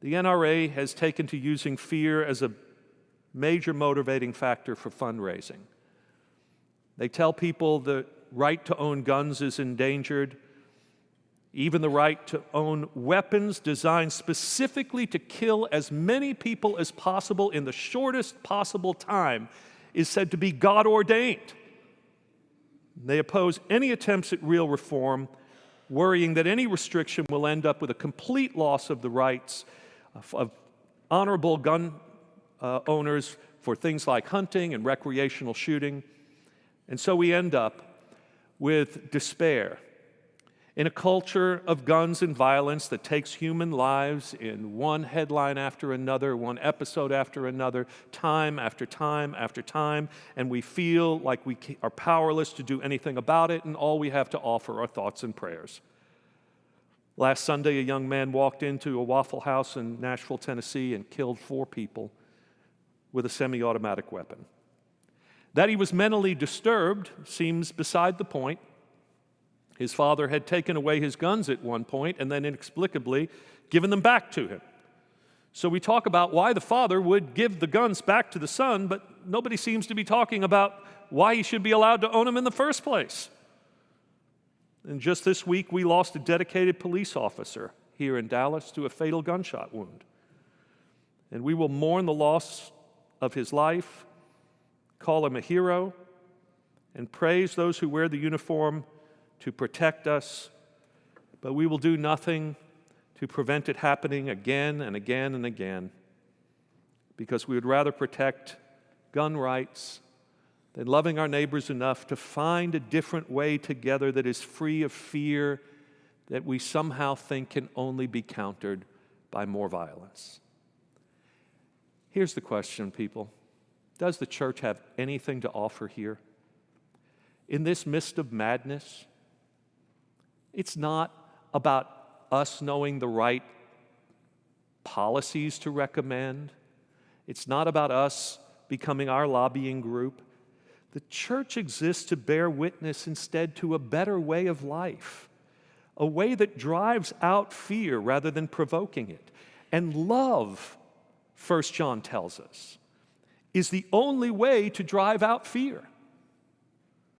The NRA has taken to using fear as a major motivating factor for fundraising. They tell people the right to own guns is endangered, even the right to own weapons designed specifically to kill as many people as possible in the shortest possible time is said to be God-ordained. They oppose any attempts at real reform, worrying that any restriction will end up with a complete loss of the rights of honorable gun owners for things like hunting and recreational shooting. And so we end up with despair in a culture of guns and violence that takes human lives in one headline after another, one episode after another, time after time after time, and we feel like we are powerless to do anything about it, and all we have to offer are thoughts and prayers. Last Sunday, a young man walked into a Waffle House in Nashville, Tennessee, and killed 4 people with a semi-automatic weapon. That he was mentally disturbed seems beside the point. His father had taken away his guns at one point and then inexplicably given them back to him. So we talk about why the father would give the guns back to the son, but nobody seems to be talking about why he should be allowed to own them in the first place. And just this week, we lost a dedicated police officer here in Dallas to a fatal gunshot wound. And we will mourn the loss of his life, call him a hero, and praise those who wear the uniform to protect us, but we will do nothing to prevent it happening again and again and again, because we would rather protect gun rights than loving our neighbors enough to find a different way together that is free of fear that we somehow think can only be countered by more violence. Here's the question, people. Does the church have anything to offer here? In this midst of madness, it's not about us knowing the right policies to recommend. It's not about us becoming our lobbying group. The church exists to bear witness instead to a better way of life, a way that drives out fear rather than provoking it. And love, 1 John tells us, is the only way to drive out fear.